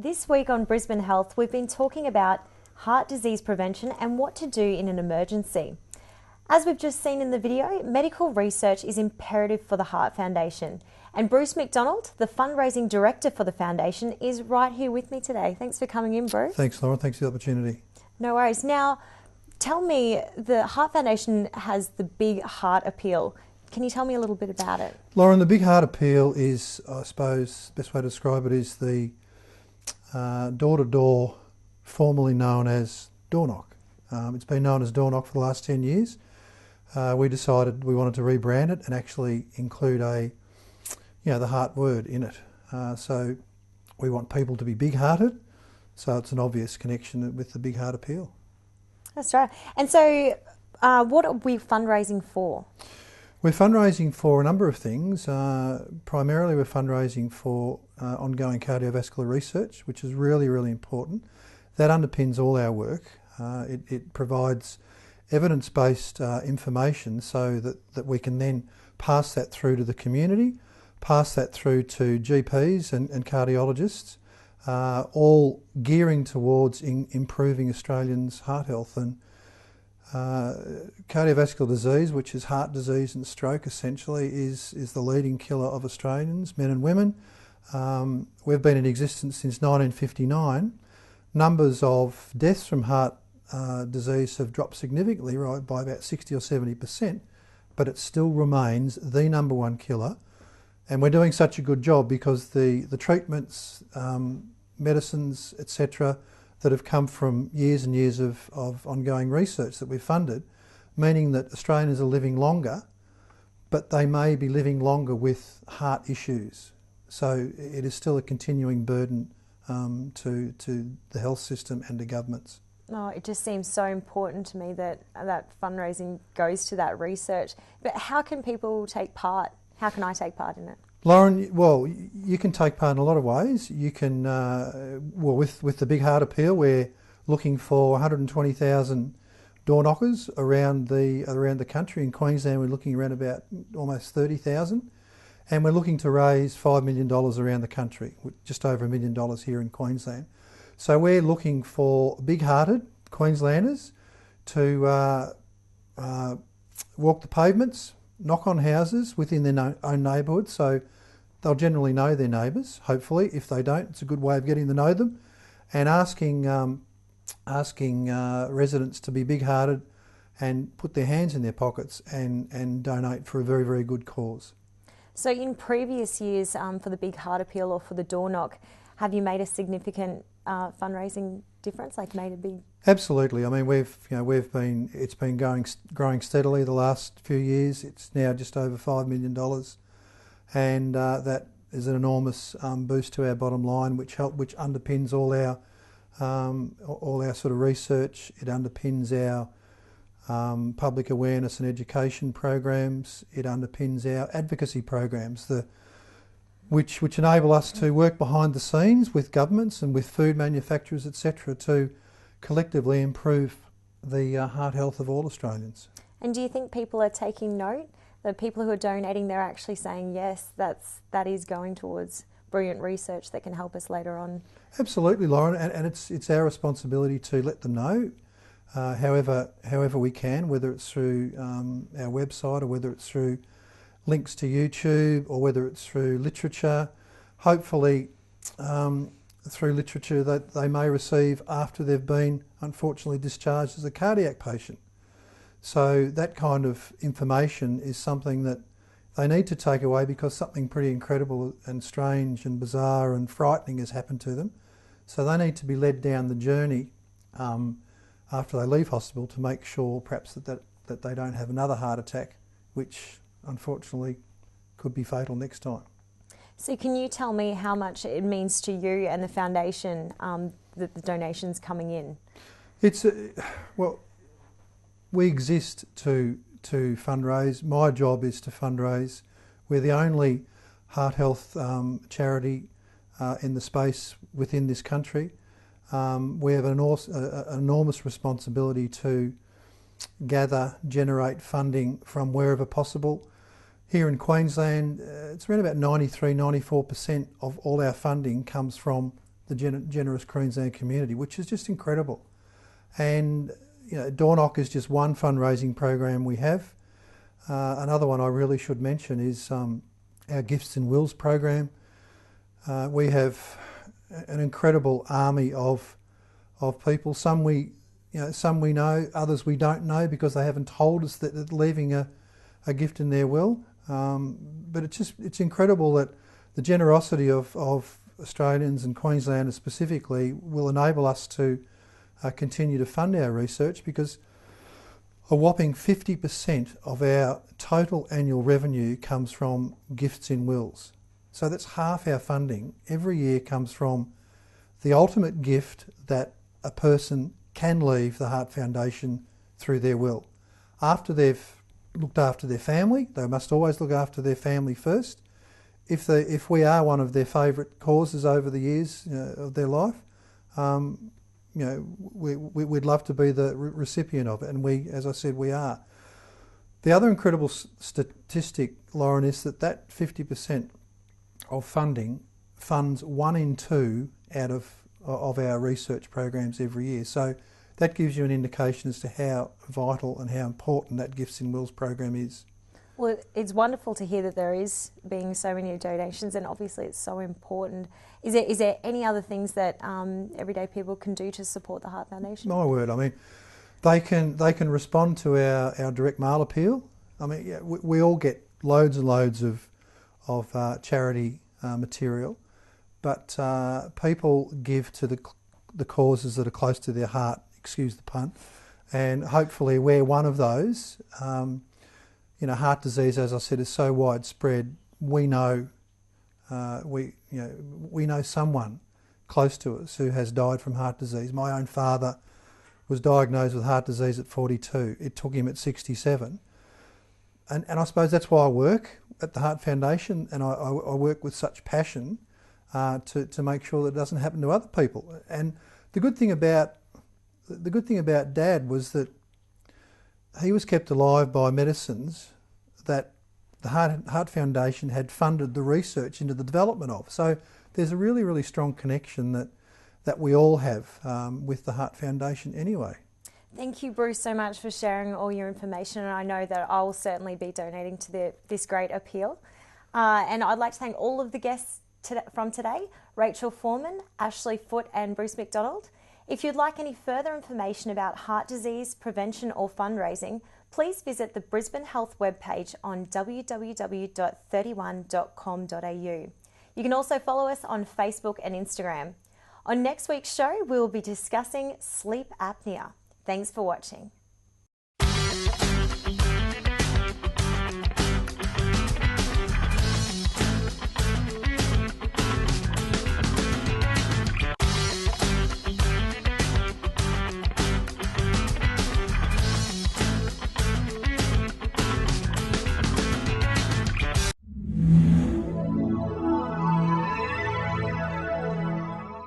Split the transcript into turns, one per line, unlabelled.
This week on Brisbane Health, we've been talking about heart disease prevention and what to do in an emergency. As we've just seen in the video, medical research is imperative for the Heart Foundation. And Bruce Macdonald, the fundraising director for the foundation, is right here with me today. Thanks for coming in, Bruce.
Thanks, Lauren. Thanks for the opportunity.
No worries. Now, tell me, the Heart Foundation has the Big Heart Appeal. Can you tell me a little bit about it?
Lauren, the Big Heart Appeal is, I suppose, the best way to describe it is the door-to-door, formerly known as Door Knock. It's been known as Door Knock for the last 10 years. We decided we wanted to rebrand it and actually include the heart word in it. So we want people to be big-hearted, so it's an obvious connection with the Big Heart Appeal.
That's right. And so what are we fundraising for?
We're fundraising for a number of things. Primarily we're fundraising for ongoing cardiovascular research, which is really, really important. That underpins all our work. It provides evidence-based information so that we can then pass that through to the community, pass that through to GPs and cardiologists, all gearing towards improving Australians' heart health. And cardiovascular disease, which is heart disease and stroke essentially, is the leading killer of Australians, men and women. We've been in existence since 1959. Numbers of deaths from heart disease have dropped significantly, right, by about 60 or 70%, but it still remains the number one killer. And we're doing such a good job because the treatments, medicines, etc., that have come from years and years of ongoing research that we've funded, meaning that Australians are living longer, but they may be living longer with heart issues. So it is still a continuing burden to the health system and to governments.
Oh, it just seems so important to me that fundraising goes to that research. But how can people take part? How can I take part in it?
Lauren, well, you can take part in a lot of ways. You can, with the Big Heart Appeal, we're looking for 120,000 door knockers around the country. In Queensland, we're looking around about almost 30,000. And we're looking to raise $5 million around the country, just over $1 million here in Queensland. So we're looking for big-hearted Queenslanders to walk the pavements, knock on houses within their own neighbourhood, so they'll generally know their neighbours, hopefully. If they don't, it's a good way of getting to know them, and asking residents to be big-hearted and put their hands in their pockets and donate for a very, very good cause.
So in previous years, for the Big Heart Appeal or for the Door Knock, have you made a significant fundraising difference? Like made a big?
Absolutely. I mean, it's been growing steadily the last few years. It's now just over $5 million, and that is an enormous boost to our bottom line, which underpins all our sort of research. It underpins our public awareness and education programs. It underpins our advocacy programs, which enable us to work behind the scenes with governments and with food manufacturers, etc., to collectively improve the heart health of all Australians.
And do you think people are taking note? The people who are donating, they're actually saying, yes, that is going towards brilliant research that can help us later on? Absolutely,
Lauren, and it's our responsibility to let them know however we can, whether it's through our website or whether it's through links to YouTube or whether it's through literature, hopefully through literature that they may receive after they've been unfortunately discharged as a cardiac patient. So that kind of information is something that they need to take away because something pretty incredible and strange and bizarre and frightening has happened to them. So they need to be led down the journey after they leave hospital to make sure perhaps that they don't have another heart attack, which unfortunately could be fatal next time.
So can you tell me how much it means to you and the foundation that the donations coming in?
Well, we exist to fundraise. My job is to fundraise. We're the only heart health charity in the space within this country. We have an enormous responsibility to gather, generate funding from wherever possible. Here in Queensland, it's around about 93-94% of all our funding comes from the generous Queensland community, which is just incredible. And Door Knock is just one fundraising program we have. Another one I really should mention is our Gifts and Wills program. We have an incredible army of people. Some we know, others we don't know because they haven't told us that they're leaving a gift in their will. But it's incredible that the generosity of Australians and Queenslanders specifically will enable us to continue to fund our research, because a whopping 50% of our total annual revenue comes from gifts in wills. So that's half our funding every year comes from the ultimate gift that a person can leave the Heart Foundation through their will. After they've looked after their family, they must always look after their family first. If we are one of their favourite causes over the years of their life, we'd love to be the recipient of it, and as I said, we are. The other incredible statistic, Lauren, is that 50% of funding funds 1 in 2 out of our research programs every year. So that gives you an indication as to how vital and how important that Gifts in Wills program is.
Well, it's wonderful to hear that there is being so many donations, and obviously it's so important. Is there any other things that everyday people can do to support the Heart Foundation? My
word, I mean, they can respond to our direct mail appeal. I mean, we all get loads and loads of charity material, but people give to the causes that are close to their heart, excuse the pun, and hopefully we're one of those. Heart disease, as I said, is so widespread. We know we know someone close to us who has died from heart disease. My own father was diagnosed with heart disease at 42. It took him at 67. And I suppose that's why I work at the Heart Foundation, and I work with such passion to make sure that it doesn't happen to other people. And the good thing about Dad was that he was kept alive by medicines that the Heart Foundation had funded the research into the development of. So there's a really, really strong connection that we all have with the Heart Foundation anyway.
Thank you, Bruce, so much for sharing all your information, and I know that I will certainly be donating to this great appeal. And I'd like to thank all of the guests from today, Rachelle Foreman, Ashley Foote and Bruce Macdonald. If you'd like any further information about heart disease prevention or fundraising, please visit the Brisbane Health webpage on www.31.com.au. You can also follow us on Facebook and Instagram. On next week's show, we will be discussing sleep apnea. Thanks for watching.